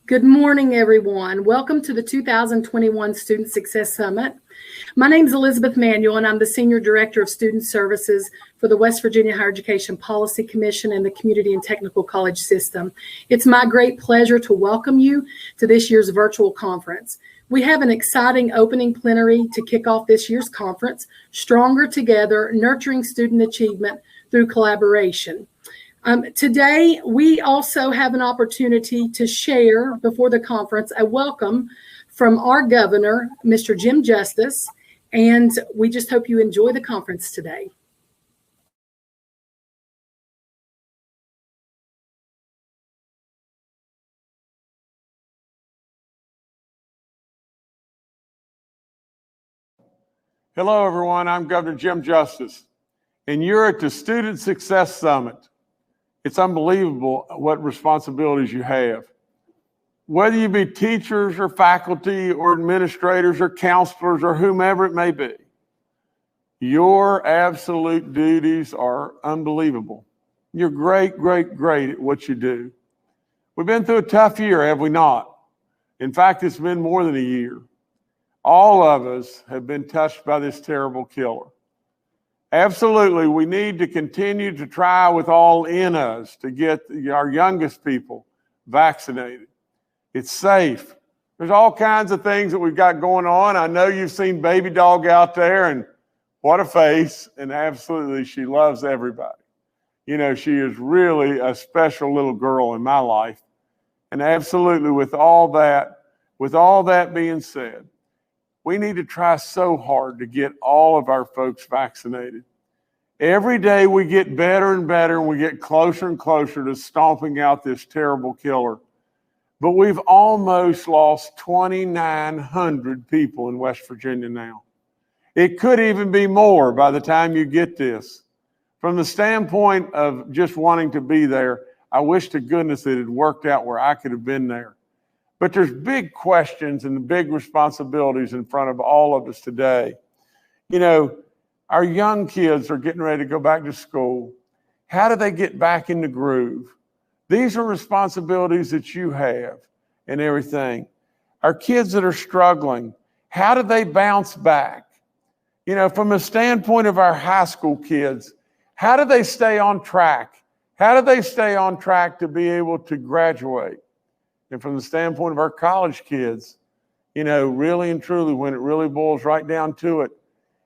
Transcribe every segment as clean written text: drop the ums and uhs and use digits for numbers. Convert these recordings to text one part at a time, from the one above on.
Good morning, everyone. Welcome to the 2021 Student Success Summit. My name is Elizabeth Manuel, and I'm the Senior Director of Student Services for the West Virginia Higher Education Policy Commission and the Community and Technical College System. It's my great pleasure to welcome you to this year's virtual conference. We have an exciting opening plenary to kick off this year's conference, Stronger Together, Nurturing Student Achievement Through Collaboration. Today, we also have an opportunity to share before the conference a welcome from our governor, Mr. Jim Justice, and we just hope you enjoy the conference today. Hello, everyone. I'm Governor Jim Justice, and you're at the Student Success Summit. It's unbelievable what responsibilities you have. Whether you be teachers or faculty or administrators or counselors or whomever it may be, your absolute duties are unbelievable. You're great at what you do. We've been through a tough year, have we not? In fact, it's been more than a year. All of us have been touched by this terrible killer. Absolutely, we need to continue to try with all in us to get our youngest people vaccinated. It's safe. There's all kinds of things that we've got going on. I know you've seen Baby Dog out there, and what a face, and absolutely she loves everybody. You know, she is really a special little girl in my life. And absolutely, with all that being said, we need to try so hard to get all of our folks vaccinated. Every day we get better and better, and we get closer and closer to stomping out this terrible killer. But we've almost lost 2,900 people in West Virginia now. It could even be more by the time you get this. From the standpoint of just wanting to be there, I wish to goodness it had worked out where I could have been there. But there's big questions and big responsibilities in front of all of us today. You know, our young kids are getting ready to go back to school. How do they get back in the groove? These are responsibilities that you have and everything. Our kids that are struggling, how do they bounce back? You know, from the standpoint of our high school kids, how do they stay on track? How do they stay on track to be able to graduate? And from the standpoint of our college kids, you know, really and truly, when it really boils right down to it,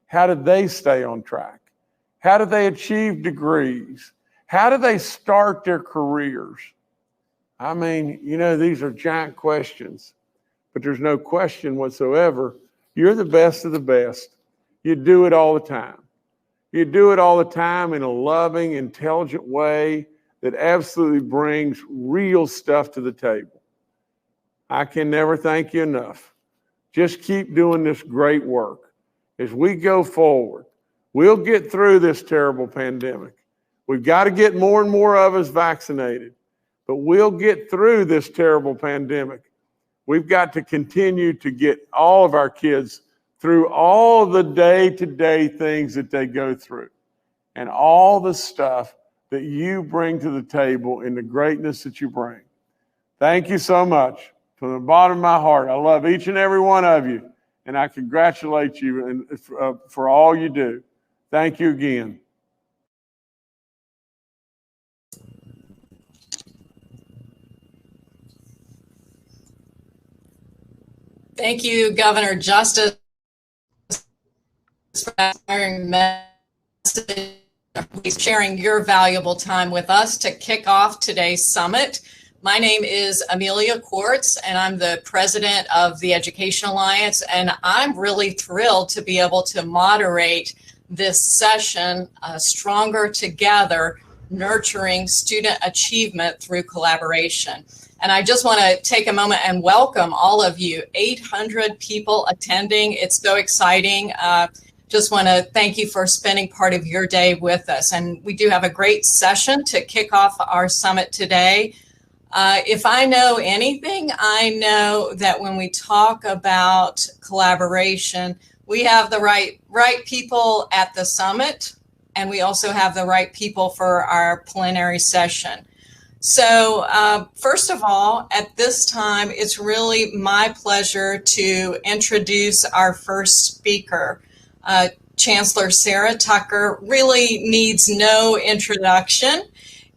how do they stay on track? How do they achieve degrees? How do they start their careers? I mean, you know, these are giant questions, but there's no question whatsoever. You're the best of the best. You do it all the time. You do it all the time in a loving, intelligent way that absolutely brings real stuff to the table. I can never thank you enough. Just keep doing this great work. As we go forward, we'll get through this terrible pandemic. We've got to get more and more of us vaccinated, but we'll get through this terrible pandemic. We've got to continue to get all of our kids through all the day-to-day things that they go through and all the stuff that you bring to the table and the greatness that you bring. Thank you so much. From the bottom of my heart, I love each and every one of you, and I congratulate you for all you do. Thank you again. Thank you, Governor Justice, for that inspiring message, sharing your valuable time with us to kick off today's summit. My name is Amelia Quartz, and I'm the president of the Education Alliance, and I'm really thrilled to be able to moderate this session, Stronger Together, Nurturing Student Achievement Through Collaboration. And I just want to take a moment and welcome all of you, 800 people attending. It's so exciting. Just want to thank you for spending part of your day with us. And we do have a great session to kick off our summit today. If I know anything, I know that when we talk about collaboration, we have the right people at the summit, and we also have the right people for our plenary session. So first of all, at this time, it's really my pleasure to introduce our first speaker. Chancellor Sarah Tucker really needs no introduction,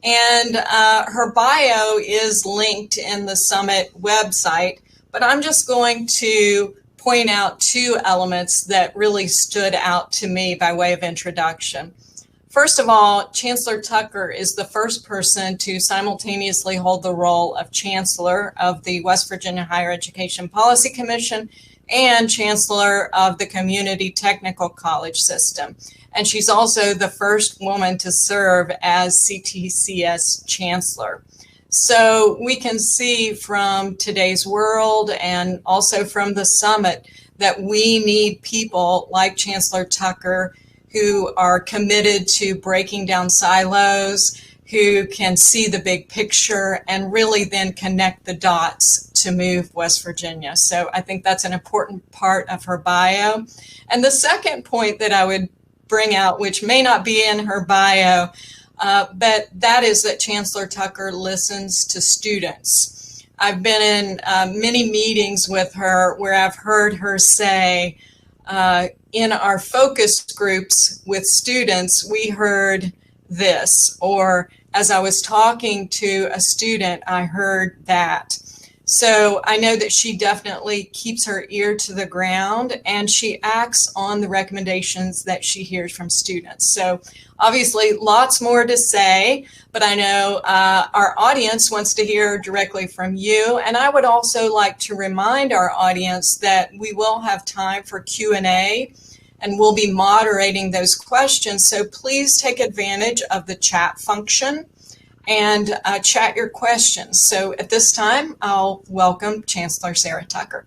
and her bio is linked in the Summit website, but I'm just going to point out two elements that really stood out to me by way of introduction. First of all, Chancellor Tucker is the first person to simultaneously hold the role of Chancellor of the West Virginia Higher Education Policy Commission and Chancellor of the Community Technical College System. And she's also the first woman to serve as CTCS Chancellor. So we can see from today's world and also from the summit that we need people like Chancellor Tucker who are committed to breaking down silos, who can see the big picture and really then connect the dots to move West Virginia. So I think that's an important part of her bio. And the second point that I would bring out, which may not be in her bio, but that is that Chancellor Tucker listens to students. I've been in many meetings with her where I've heard her say, in our focus groups with students, we heard this, or as I was talking to a student, I heard that. So I know that she definitely keeps her ear to the ground and she acts on the recommendations that she hears from students. So obviously lots more to say, but I know our audience wants to hear directly from you. And I would also like to remind our audience that we will have time for Q&A and we'll be moderating those questions. So please take advantage of the chat function and chat your questions. So at this time, I'll welcome Chancellor Sarah Tucker.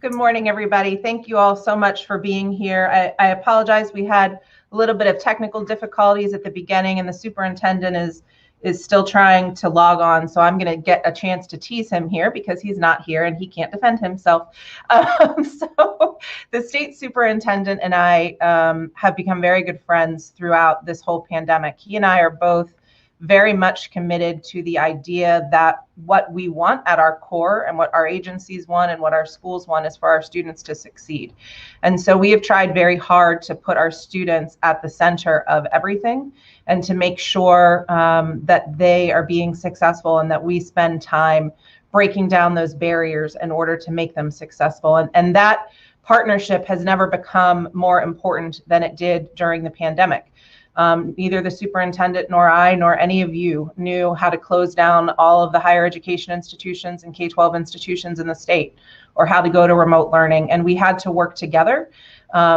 Good morning, everybody. Thank you all so much for being here. I apologize. We had a little bit of technical difficulties at the beginning, and the superintendent is still trying to log on. So I'm going to get a chance to tease him here because he's not here and he can't defend himself. So the state superintendent and I have become very good friends throughout this whole pandemic. He and I are both very much committed to the idea that what we want at our core and what our agencies want and what our schools want is for our students to succeed. And so we have tried very hard to put our students at the center of everything and to make sure that they are being successful and that we spend time breaking down those barriers in order to make them successful. And that partnership has never become more important than it did during the pandemic. Neither the superintendent nor I nor any of you knew how to close down all of the higher education institutions and K-12 institutions in the state or how to go to remote learning. And we had to work together,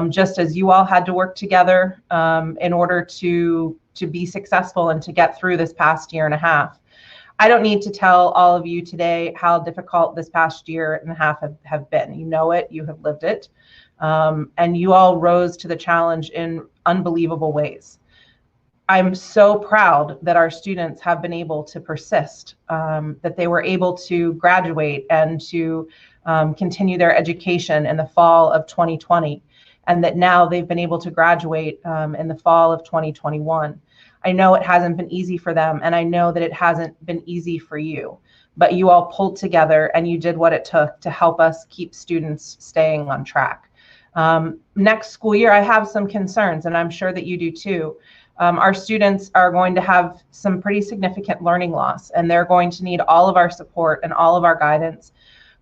just as you all had to work together in order to be successful and to get through this past year and a half. I don't need to tell all of you today how difficult this past year and a half have been. You know it, you have lived it, and you all rose to the challenge in unbelievable ways. I'm so proud that our students have been able to persist, that they were able to graduate and to continue their education in the fall of 2020, and that now they've been able to graduate in the fall of 2021. I know it hasn't been easy for them, and I know that it hasn't been easy for you, but you all pulled together and you did what it took to help us keep students staying on track. Next school year, I have some concerns, and I'm sure that you do too. Our students are going to have some pretty significant learning loss, and they're going to need all of our support and all of our guidance,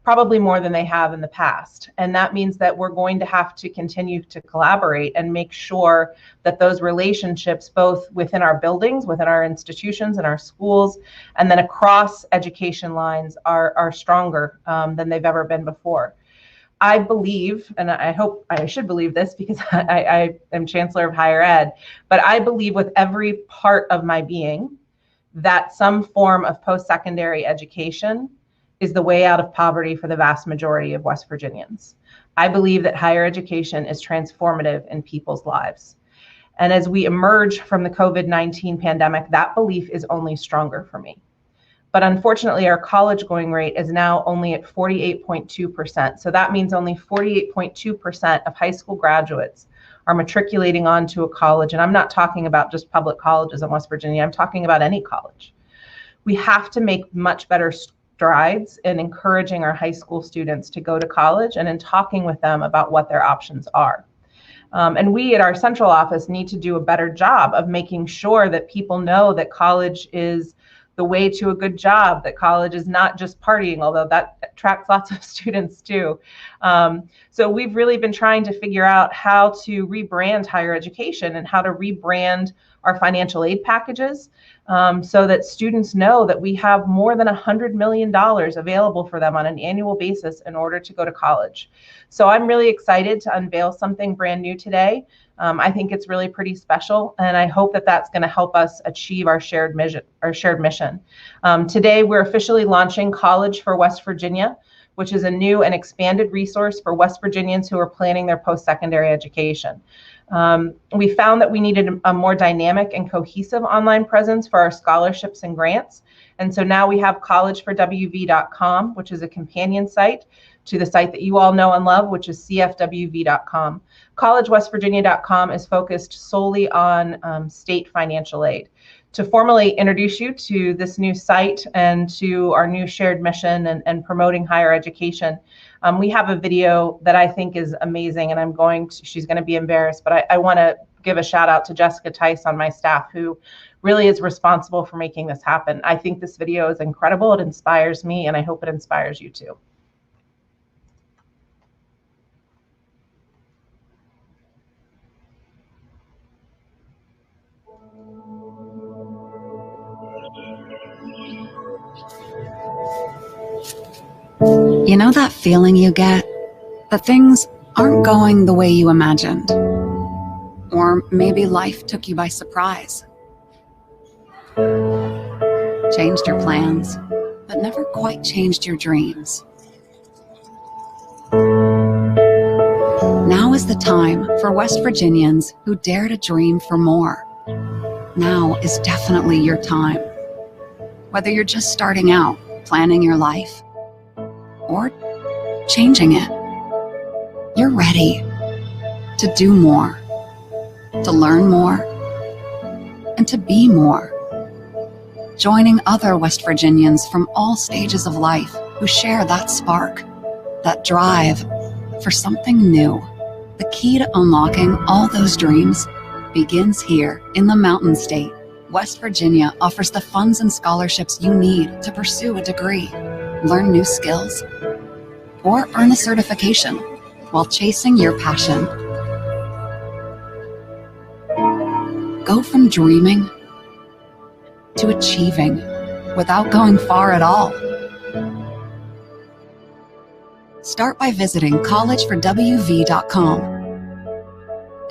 probably more than they have in the past. And that means that we're going to have to continue to collaborate and make sure that those relationships, both within our buildings, within our institutions and our schools, and then across education lines are stronger than they've ever been before. I believe, and I hope I should believe this because I am Chancellor of Higher Ed, but I believe with every part of my being that some form of post-secondary education is the way out of poverty for the vast majority of West Virginians. I believe that higher education is transformative in people's lives. And as we emerge from the COVID-19 pandemic, that belief is only stronger for me. But unfortunately, our college going rate is now only at 48.2%. So that means only 48.2% of high school graduates are matriculating onto a college. And I'm not talking about just public colleges in West Virginia. I'm talking about any college. We have to make much better strides in encouraging our high school students to go to college and in talking with them about what their options are. And we at our central office need to do a better job of making sure that people know that college is the way to a good job, that college is not just partying, although that attracts lots of students too. So we've really been trying to figure out how to rebrand higher education and how to rebrand our financial aid packages, so that students know that we have more than $100 million available for them on an annual basis in order to go to college. So I'm really excited to unveil something brand new today. I think it's really pretty special, and I hope that that's going to help us achieve our shared mission. Today, we're officially launching College for West Virginia, which is a new and expanded resource for West Virginians who are planning their post-secondary education. We found that we needed a more dynamic and cohesive online presence for our scholarships and grants. And so now we have collegeforwv.com, which is a companion site to the site that you all know and love, which is cfwv.com. collegewestvirginia.com is focused solely on state financial aid. To formally introduce you to this new site and to our new shared mission and promoting higher education, we have a video that I think is amazing, and she's going to be embarrassed, but I want to give a shout out to Jessica Tice on my staff, who really is responsible for making this happen. I think this video is incredible. It inspires me, and I hope it inspires you too. You know that feeling you get that things aren't going the way you imagined? Or maybe life took you by surprise. Changed your plans, but never quite changed your dreams. Now is the time for West Virginians who dare to dream for more. Now is definitely your time. Whether you're just starting out, planning your life, or changing it, you're ready to do more, to learn more, and to be more. Joining other West Virginians from all stages of life who share that spark, that drive for something new. The key to unlocking all those dreams begins here in the Mountain State. West Virginia offers the funds and scholarships you need to pursue a degree, learn new skills, or earn a certification while chasing your passion. Go from dreaming to achieving without going far at all. Start by visiting collegeforwv.com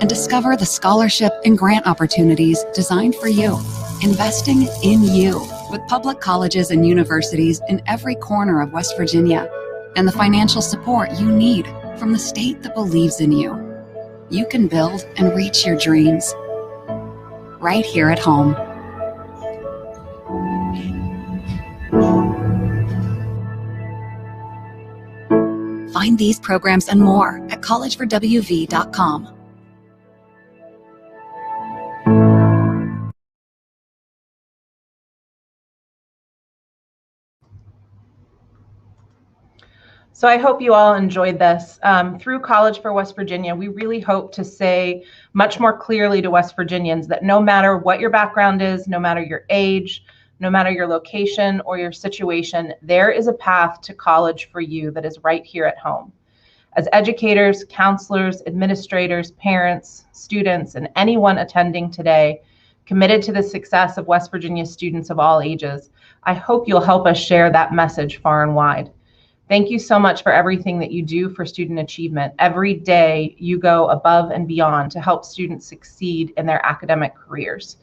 and discover the scholarship and grant opportunities designed for you. Investing in you with public colleges and universities in every corner of West Virginia, and the financial support you need from the state that believes in you. You can build and reach your dreams right here at home. Find these programs and more at collegeforwv.com. So I hope you all enjoyed this. Through College for West Virginia, we really hope to say much more clearly to West Virginians that no matter what your background is, no matter your age, no matter your location or your situation, there is a path to college for you that is right here at home. As educators, counselors, administrators, parents, students, and anyone attending today committed to the success of West Virginia students of all ages, I hope you'll help us share that message far and wide. Thank you so much for everything that you do for student achievement. Every day you go above and beyond to help students succeed in their academic careers.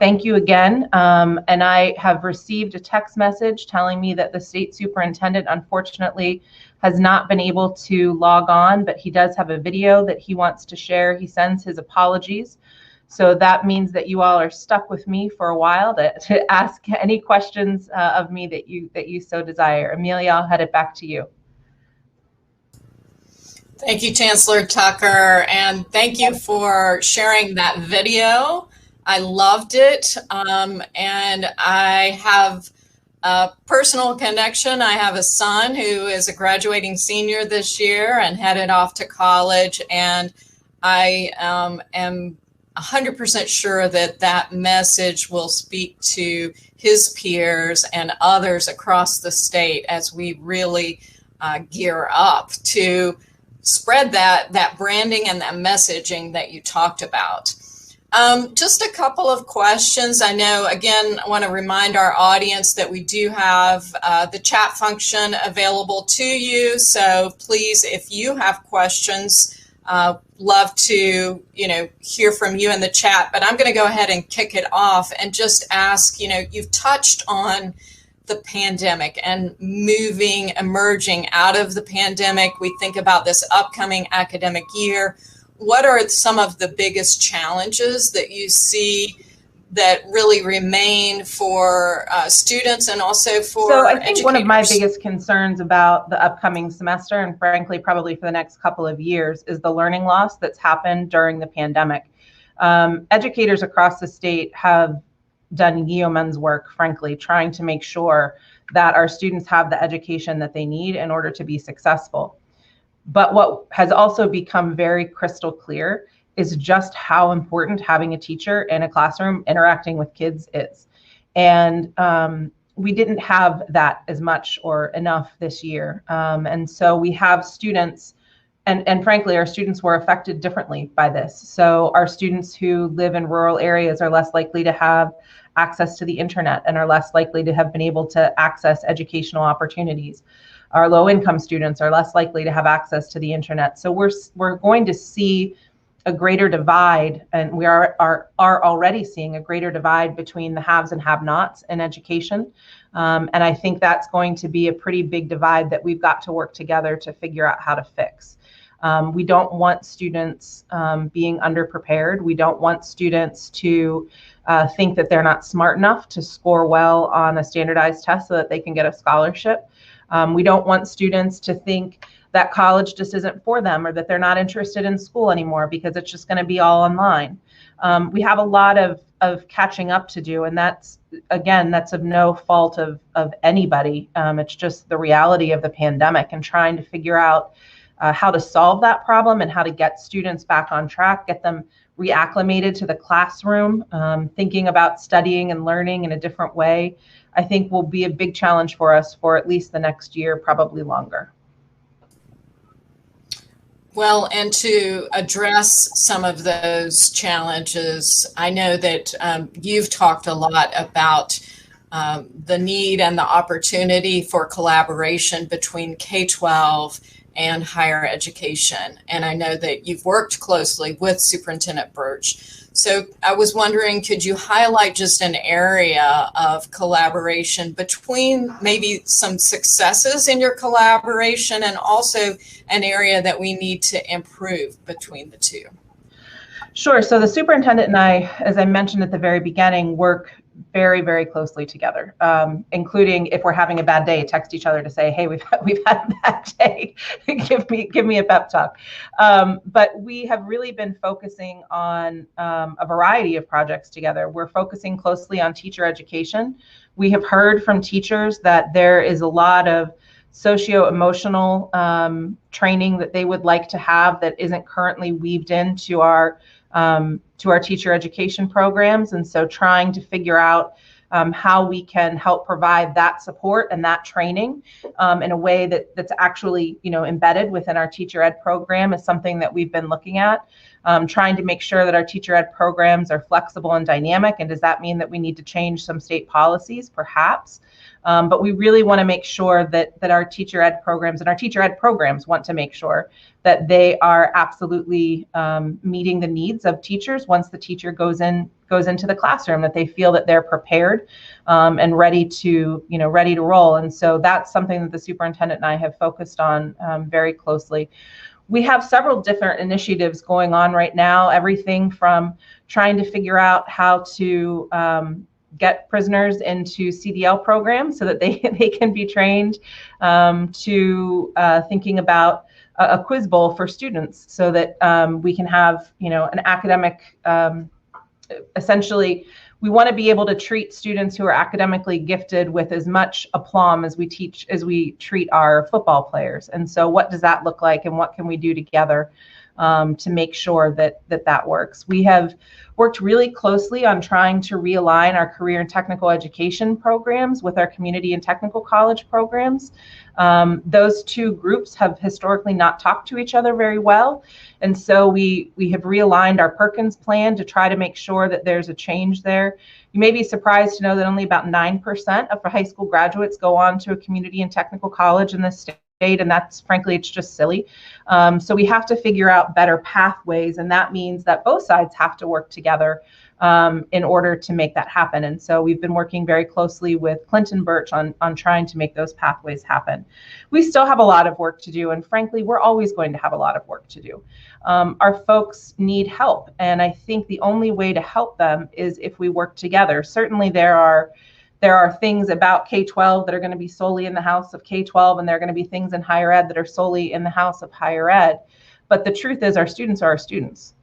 Thank you again. And I have received a text message telling me that the state superintendent, unfortunately, has not been able to log on, but he does have a video that he wants to share. He sends his apologies. So that means that you all are stuck with me for a while to ask any questions of me that you so desire. Amelia, I'll head it back to you. Thank you, Chancellor Tucker, and thank you for sharing that video. I loved it, and I have Personal connection, I have a son who is a graduating senior this year and headed off to college, and I am 100% sure that that message will speak to his peers and others across the state as we really gear up to spread that branding and that messaging that you talked about. Just a couple of questions. I know, again, I want to remind our audience that we do have the chat function available to you. So please, if you have questions, love to, hear from you in the chat. But I'm going to go ahead and kick it off and just ask, you've touched on the pandemic and emerging out of the pandemic. We think about this upcoming academic year. What are some of the biggest challenges that you see that really remain for students and also for So I think educators? one of my biggest concerns about the upcoming semester, and frankly, probably for the next couple of years, is the learning loss that's happened during the pandemic. Educators across the state have done yeoman's work, frankly, trying to make sure that our students have the education that they need in order to be successful. But what has also become very crystal clear is just how important having a teacher in a classroom interacting with kids is. And we didn't have that as much or enough this year. And so we have students, and frankly, our students were affected differently by this. So our students who live in rural areas are less likely to have access to the internet and are less likely to have been able to access educational opportunities. Our low-income students are less likely to have access to the internet. So we're going to see a greater divide, and we are already seeing a greater divide between the haves and have-nots in education. And I think that's going to be a pretty big divide that we've got to work together to figure out how to fix. We don't want students being underprepared. We don't want students to think that they're not smart enough to score well on a standardized test so that they can get a scholarship. We don't want students to think that college just isn't for them or that they're not interested in school anymore because it's just going to be all online. We have a lot of catching up to do, and that's of no fault of anybody. It's just the reality of the pandemic and trying to figure out how to solve that problem and how to get students back on track, get them reacclimated to the classroom, thinking about studying and learning in a different way, I think will be a big challenge for us for at least the next year, probably longer. Well, and to address some of those challenges, I know that you've talked a lot about the need and the opportunity for collaboration between K-12 and higher education. And I know that you've worked closely with Superintendent Birch. So I was wondering, could you highlight just an area of collaboration between maybe some successes in your collaboration and also an area that we need to improve between the two? Sure. So the superintendent and I, as I mentioned at the very beginning, work very, very closely together, including if we're having a bad day, text each other to say, hey, we've had a bad day, give me a pep talk. But we have really been focusing on a variety of projects together. We're focusing closely on teacher education. We have heard from teachers that there is a lot of socio-emotional training that they would like to have that isn't currently weaved into our teacher education programs. And so trying to figure out how we can help provide that support and that training in a way that's actually, embedded within our teacher ed program is something that we've been looking at. Trying to make sure that our teacher ed programs are flexible and dynamic. And does that mean that we need to change some state policies? Perhaps. But we really want to make sure that our teacher ed programs and our teacher ed programs want to make sure that they are absolutely meeting the needs of teachers once the teacher goes into the classroom, that they feel that they're prepared and ready to roll. And so that's something that the superintendent and I have focused on very closely. We have several different initiatives going on right now, everything from trying to figure out how to get prisoners into CDL programs so that they can be trained, to thinking about a quiz bowl for students so that we can have an academic, essentially we want to be able to treat students who are academically gifted with as much aplomb as we treat our football players. And so what does that look like, and what can we do together to make sure that works? We have worked really closely on trying to realign our career and technical education programs with our community and technical college programs. Those two groups have historically not talked to each other very well. And so we have realigned our Perkins plan to try to make sure that there's a change there. You may be surprised to know that only about 9% of high school graduates go on to a community and technical college in this state. And that's, frankly, it's just silly. So we have to figure out better pathways, and that means that both sides have to work together in order to make that happen. And so we've been working very closely with Clinton Birch on trying to make those pathways happen. We still have a lot of work to do, and frankly, we're always going to have a lot of work to do. Our folks need help, and I think the only way to help them is if we work together. Certainly there are things about K-12 that are going to be solely in the house of K-12, and there are going to be things in higher ed that are solely in the house of higher ed. But the truth is, our students are our students.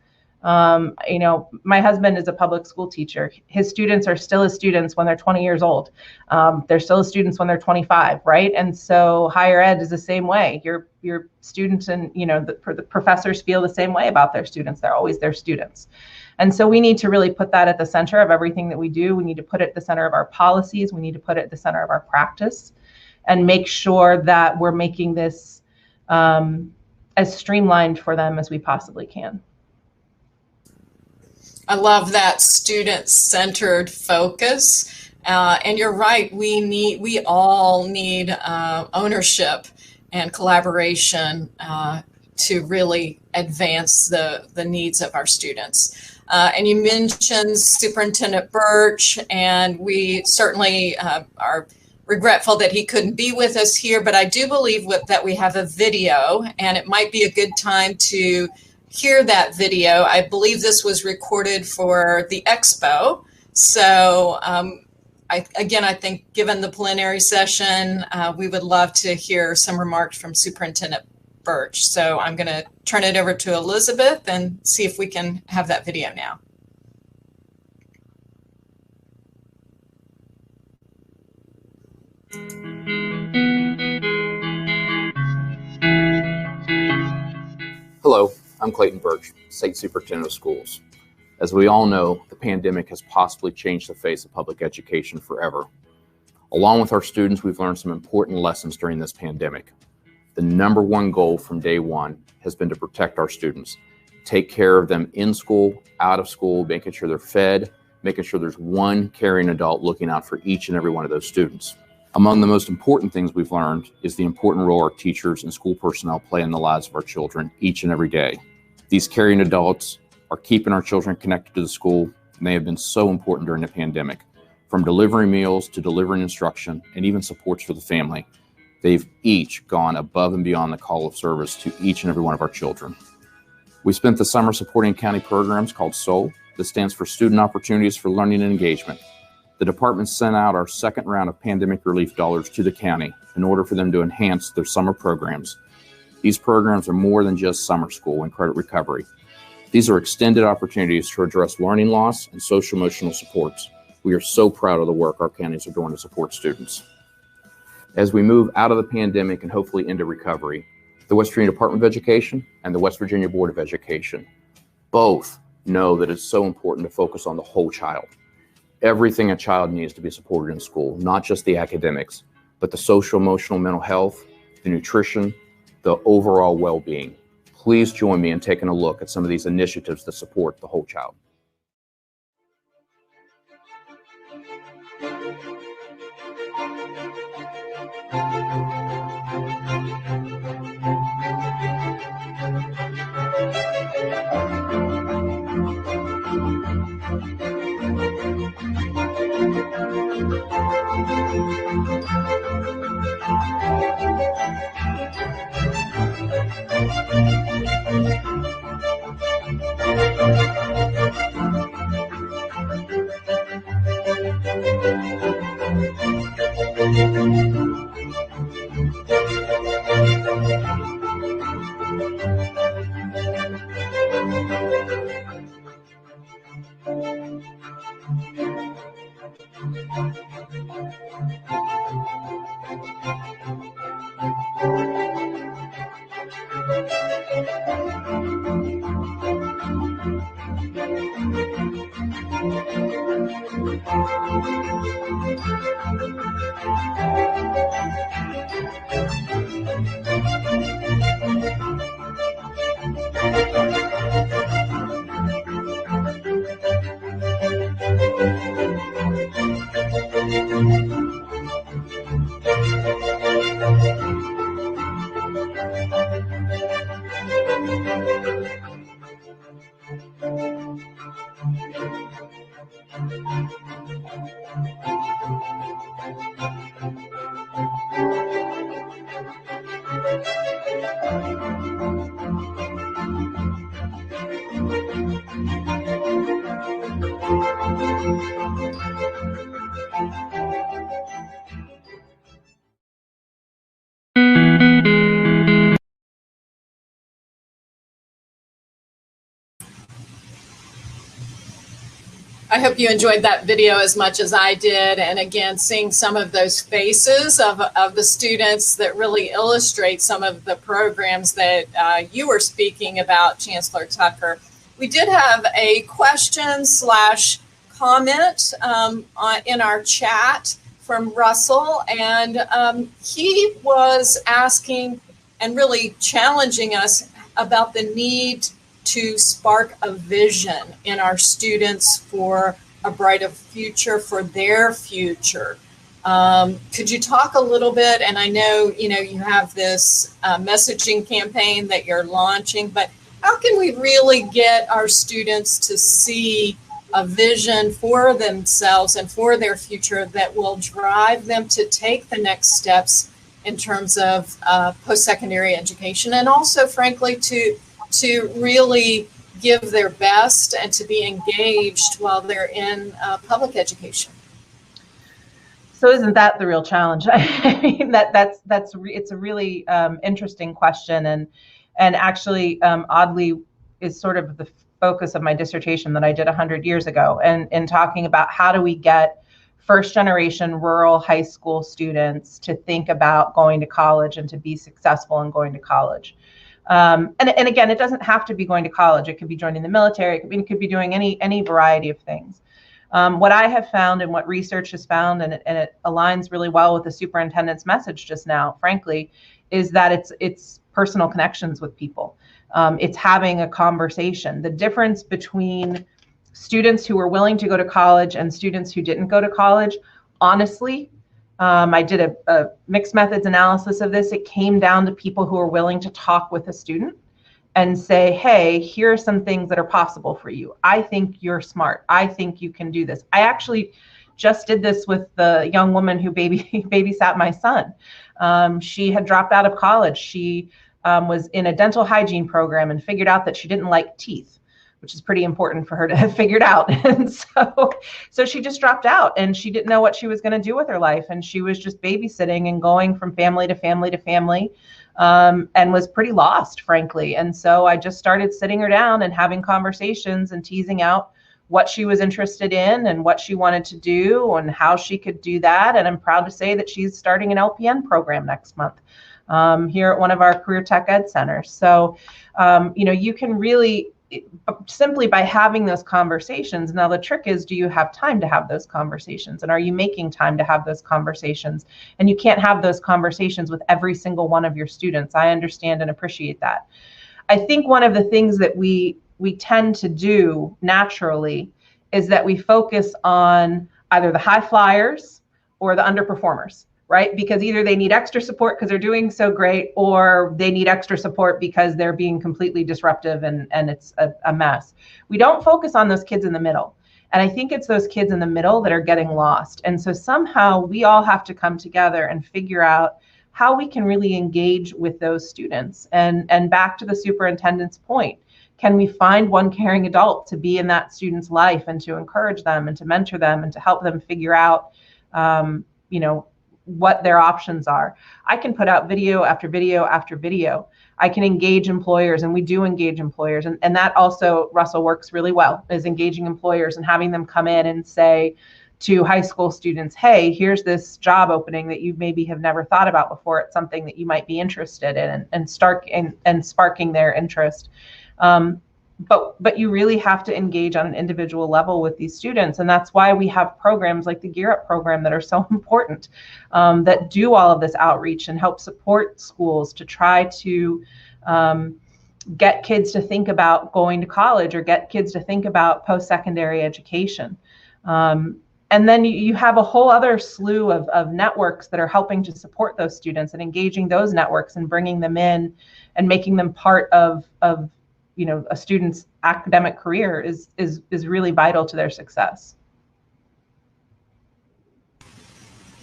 My husband is a public school teacher. His students are still his students when they're 20 years old. They're still his students when they're 25, right? And so higher ed is the same way. Your students and the professors feel the same way about their students. They're always their students. And so we need to really put that at the center of everything that we do. We need to put it at the center of our policies. We need to put it at the center of our practice, and make sure that we're making this as streamlined for them as we possibly can. I love that student-centered focus. And you're right, we all need ownership and collaboration to really advance the needs of our students. And you mentioned Superintendent Birch, and we certainly are regretful that he couldn't be with us here, but I do believe that we have a video, and it might be a good time to hear that video. I believe this was recorded for the expo. So I think given the plenary session, we would love to hear some remarks from Superintendent Birch. So I'm going to turn it over to Elizabeth and see if we can have that video now. Hello, I'm Clayton Birch, State Superintendent of Schools. As we all know, the pandemic has possibly changed the face of public education forever. Along with our students, we've learned some important lessons during this pandemic. The number one goal from day one has been to protect our students, take care of them in school, out of school, making sure they're fed, making sure there's one caring adult looking out for each and every one of those students. Among the most important things we've learned is the important role our teachers and school personnel play in the lives of our children each and every day. These caring adults are keeping our children connected to the school, and they have been so important during the pandemic. From delivering meals to delivering instruction and even supports for the family, they've each gone above and beyond the call of service to each and every one of our children. We spent the summer supporting county programs called SOL. This stands for Student Opportunities for Learning and Engagement. The department sent out our second round of pandemic relief dollars to the county in order for them to enhance their summer programs. These programs are more than just summer school and credit recovery. These are extended opportunities to address learning loss and social emotional supports. We are so proud of the work our counties are doing to support students. As we move out of the pandemic and hopefully into recovery, the West Virginia Department of Education and the West Virginia Board of Education both know that it's so important to focus on the whole child. Everything a child needs to be supported in school, not just the academics, but the social, emotional, mental health, the nutrition, the overall well-being. Please join me in taking a look at some of these initiatives that support the whole child. I hope you enjoyed that video as much as I did. And again, seeing some of those faces of the students that really illustrate some of the programs that you were speaking about, Chancellor Tucker. We did have a question/comment in our chat from Russell, and he was asking and really challenging us about the need to spark a vision in our students for a brighter future, for their future. Could you talk a little bit? And I know, you have this messaging campaign that you're launching, but how can we really get our students to see a vision for themselves and for their future that will drive them to take the next steps in terms of post-secondary education, and also, frankly, to really give their best and to be engaged while they're in public education? So isn't that the real challenge? I mean, it's a really interesting question, and actually oddly is sort of the focus of my dissertation that I did 100 years ago, and talking about how do we get first generation rural high school students to think about going to college and to be successful in going to college. And again, it doesn't have to be going to college. It could be joining the military. It could be doing any variety of things. What I have found and what research has found, and it aligns really well with the superintendent's message just now, frankly, is that it's personal connections with people. It's having a conversation. The difference between students who were willing to go to college and students who didn't go to college, honestly, I did a mixed methods analysis of this. It came down to people who are willing to talk with a student and say, hey, here are some things that are possible for you. I think you're smart. I think you can do this. I actually just did this with the young woman who babysat my son. She had dropped out of college. She was in a dental hygiene program and figured out that she didn't like teeth, which is pretty important for her to have figured out. And so she just dropped out, and she didn't know what she was going to do with her life. And she was just babysitting and going from family to family to family, and was pretty lost, frankly. And so I just started sitting her down and having conversations and teasing out what she was interested in and what she wanted to do and how she could do that. And I'm proud to say that she's starting an LPN program next month here at one of our career tech ed centers. So, you can really, simply by having those conversations. Now the trick is, do you have time to have those conversations, and are you making time to have those conversations? And you can't have those conversations with every single one of your students. I understand and appreciate that. I think one of the things that we tend to do naturally is that we focus on either the high flyers or the underperformers, right? Because either they need extra support because they're doing so great, or they need extra support because they're being completely disruptive and it's a mess. We don't focus on those kids in the middle. And I think it's those kids in the middle that are getting lost. And so somehow we all have to come together and figure out how we can really engage with those students. And back to the superintendent's point, can we find one caring adult to be in that student's life and to encourage them and to mentor them and to help them figure out, what their options are. I can put out video after video after video. I can engage employers, and we do engage employers. And that also, Russell, works really well, is engaging employers and having them come in and say to high school students, hey, here's this job opening that you maybe have never thought about before. It's something that you might be interested in, and sparking their interest. but you really have to engage on an individual level with these students. And that's why we have programs like the Gear Up program that are so important, that do all of this outreach and help support schools to try to get kids to think about going to college or get kids to think about post-secondary education. And then you have a whole other slew of networks that are helping to support those students, and engaging those networks and bringing them in and making them part of a student's academic career is really vital to their success.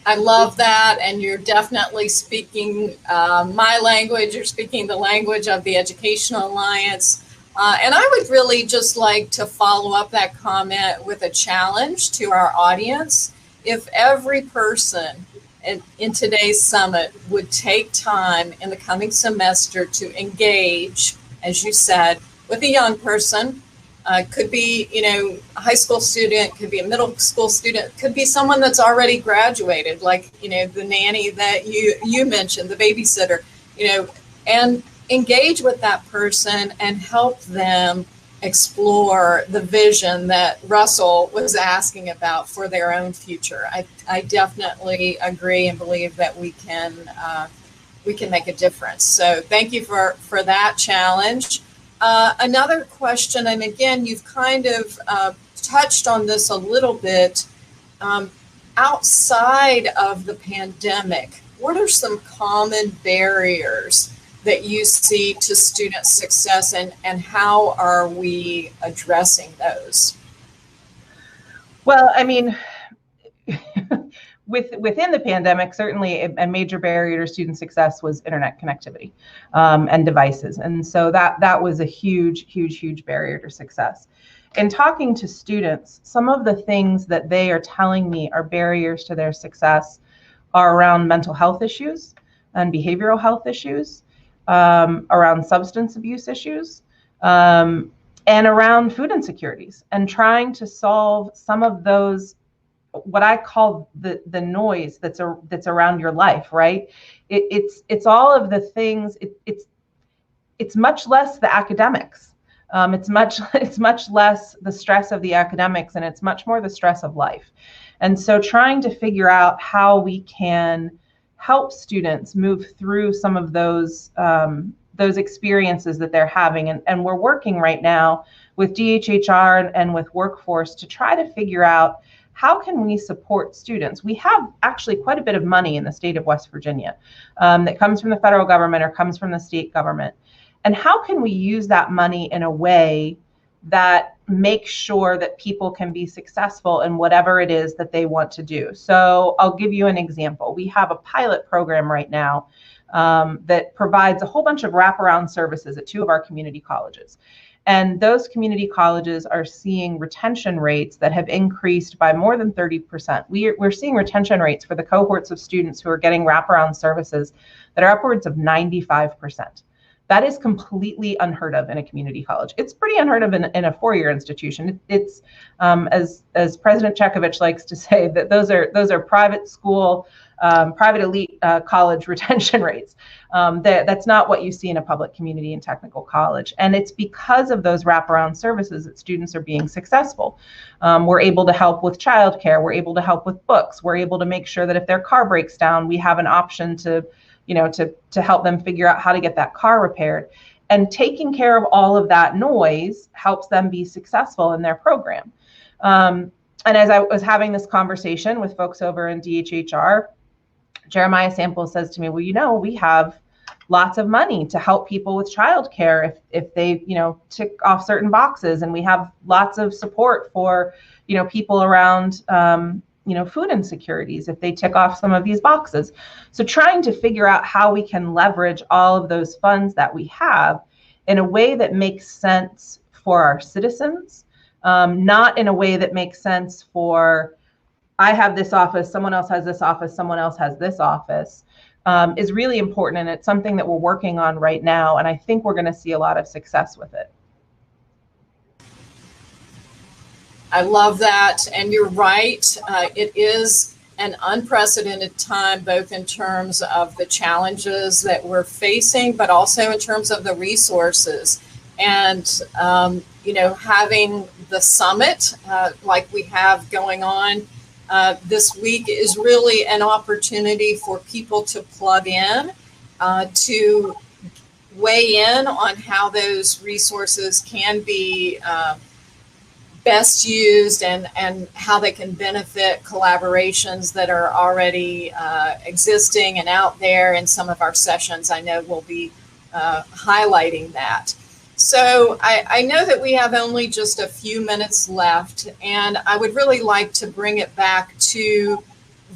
I love that, and you're definitely speaking my language. You're speaking the language of the Educational Alliance. And I would really just like to follow up that comment with a challenge to our audience. If every person in today's summit would take time in the coming semester to engage, as you said, with a young person, could be, a high school student, could be a middle school student, could be someone that's already graduated, like, the nanny that you mentioned, the babysitter, and engage with that person and help them explore the vision that Russell was asking about for their own future. I definitely agree and believe that we can make a difference. So thank you for that challenge. Another question, and again, you've kind of touched on this a little bit, outside of the pandemic, what are some common barriers that you see to student success, and how are we addressing those? Well, I mean, within the pandemic, certainly a major barrier to student success was internet connectivity and devices. And so that was a huge barrier to success. In talking to students, some of the things that they are telling me are barriers to their success are around mental health issues and behavioral health issues, around substance abuse issues, and around food insecurities, and trying to solve some of those, what I call the noise that's around your life, right? It's all of the things. It's much less the academics. It's much less the stress of the academics, and it's much more the stress of life. And so trying to figure out how we can help students move through some of those experiences that they're having. And we're working right now with DHHR and with Workforce to try to figure out how can we support students. We have actually quite a bit of money in the state of West Virginia that comes from the federal government or comes from the state government. And how can we use that money in a way that makes sure that people can be successful in whatever it is that they want to do? So I'll give you an example. We have a pilot program right now that provides a whole bunch of wraparound services at 2 of our community colleges. And those community colleges are seeing retention rates that have increased by more than 30%. We're seeing retention rates for the cohorts of students who are getting wraparound services that are upwards of 95%. That is completely unheard of in a community college. It's pretty unheard of in a four-year institution. It's as President Chekovich likes to say, that those are private school, private elite college retention rates. That's not what you see in a public community and technical college. And it's because of those wraparound services that students are being successful. We're able to help with childcare. We're able to help with books. We're able to make sure that if their car breaks down, we have an option to help them figure out how to get that car repaired. And taking care of all of that noise helps them be successful in their program. And as I was having this conversation with folks over in DHHR, Jeremiah Sample says to me, well, we have lots of money to help people with childcare if they, tick off certain boxes, and we have lots of support for, people around, food insecurities if they tick off some of these boxes. So trying to figure out how we can leverage all of those funds that we have in a way that makes sense for our citizens, not in a way that makes sense for, I have this office, someone else has this office, someone else has this office, is really important. And it's something that we're working on right now. And I think we're going to see a lot of success with it. I love that. And you're right. It is an unprecedented time, both in terms of the challenges that we're facing, but also in terms of the resources. And having the summit like we have going on this week is really an opportunity for people to plug in, to weigh in on how those resources can be best used and how they can benefit collaborations that are already existing and out there. In some of our sessions, I know we'll be highlighting that. So I know that we have only just a few minutes left, and I would really like to bring it back to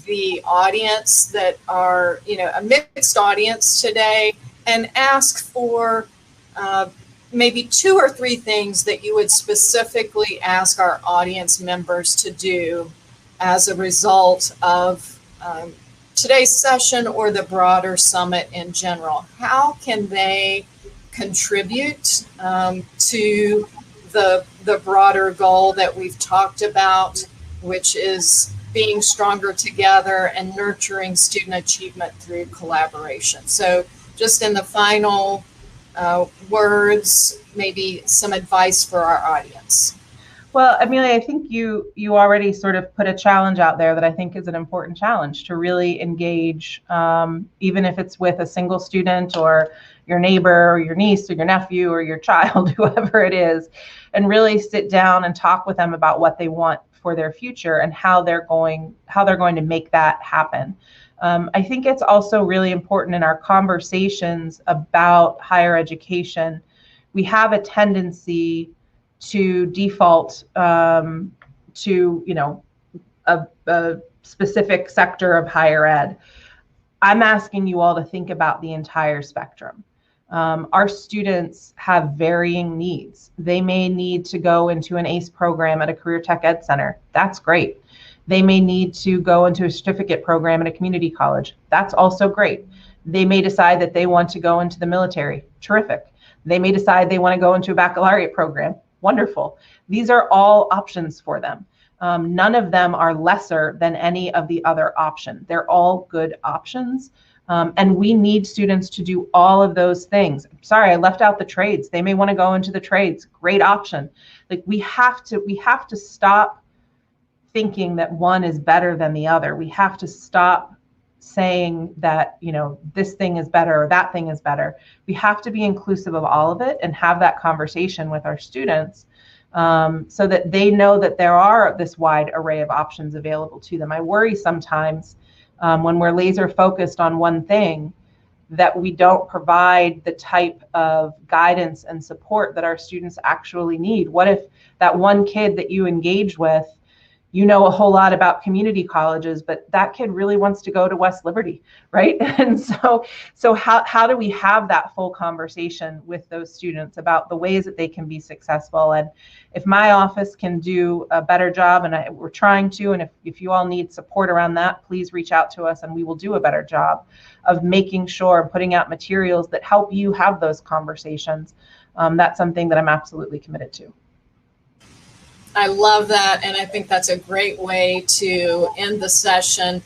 the audience that are, a mixed audience today, and ask for maybe 2 or 3 things that you would specifically ask our audience members to do as a result of today's session or the broader summit in general. How can they contribute to the broader goal that we've talked about, which is being stronger together and nurturing student achievement through collaboration? So just in the final words, maybe some advice for our audience. Well, Amelia, I think you already sort of put a challenge out there that I think is an important challenge to really engage, even if it's with a single student or your neighbor or your niece or your nephew or your child, whoever it is, and really sit down and talk with them about what they want for their future and how they're going to make that happen. I think it's also really important in our conversations about higher education. We have a tendency to default to, a specific sector of higher ed. I'm asking you all to think about the entire spectrum. Our students have varying needs. They may need to go into an ACE program at a career tech ed center. That's great. They may need to go into a certificate program at a community college. That's also great. They may decide that they want to go into the military. Terrific. They may decide they want to go into a baccalaureate program. Wonderful. These are all options for them. None of them are lesser than any of the other options. They're all good options. And we need students to do all of those things. Sorry, I left out the trades. They may want to go into the trades. Great option. Like we have to stop thinking that one is better than the other. We have to stop saying that, this thing is better or that thing is better. We have to be inclusive of all of it and have that conversation with our students so that they know that there are this wide array of options available to them. I worry sometimes when we're laser focused on one thing that we don't provide the type of guidance and support that our students actually need. What if that one kid that you engage with, a whole lot about community colleges, but that kid really wants to go to West Liberty, right? And so how do we have that full conversation with those students about the ways that they can be successful? And if my office can do a better job, and we're trying to, and if you all need support around that, please reach out to us and we will do a better job of making sure and putting out materials that help you have those conversations. That's something that I'm absolutely committed to. I love that, and I think that's a great way to end the session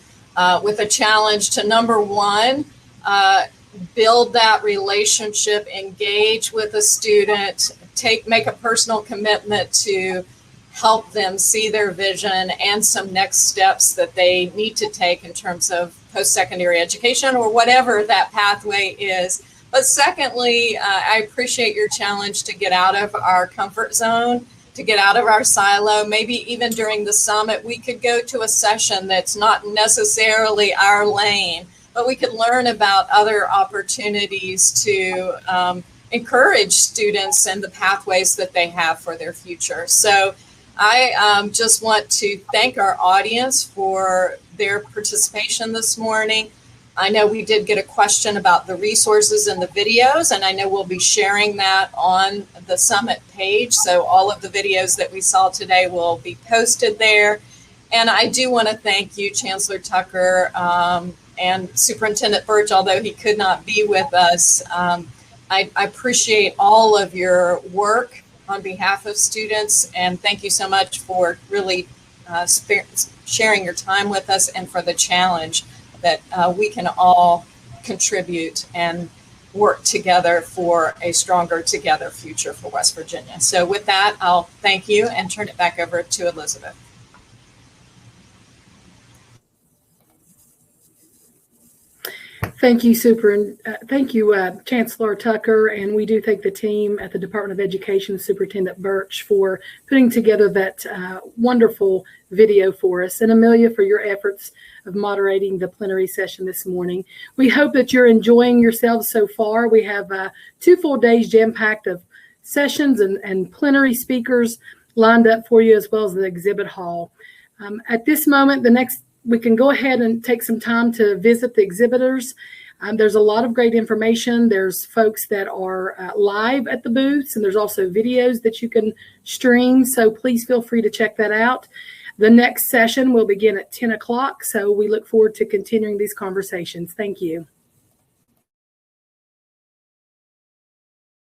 with a challenge to, number one, build that relationship, engage with a student, make a personal commitment to help them see their vision and some next steps that they need to take in terms of post-secondary education or whatever that pathway is. But secondly, I appreciate your challenge to get out of our comfort zone, to get out of our silo. Maybe even during the summit, we could go to a session that's not necessarily our lane, but we could learn about other opportunities to encourage students and the pathways that they have for their future. So I just want to thank our audience for their participation this morning. I know we did get a question about the resources and the videos, and I know we'll be sharing that on the summit page. So all of the videos that we saw today will be posted there. And I do want to thank you, Chancellor Tucker, and Superintendent Birch, although he could not be with us. I appreciate all of your work on behalf of students, and thank you so much for really sharing your time with us and for the challenge that we can all contribute and work together for a stronger together future for West Virginia. So with that, I'll thank you and turn it back over to Elizabeth. Thank you, Chancellor Tucker, and we do thank the team at the Department of Education, Superintendent Birch, for putting together that wonderful video for us, and Amelia for your efforts of moderating the plenary session this morning. We hope that you're enjoying yourselves so far. We have 2 full days jam-packed of sessions and plenary speakers lined up for you, as well as the exhibit hall. At this moment, we can go ahead and take some time to visit the exhibitors. There's a lot of great information. There's folks that are live at the booths, and there's also videos that you can stream. So please feel free to check that out. The next session will begin at 10 o'clock. So we look forward to continuing these conversations. Thank you.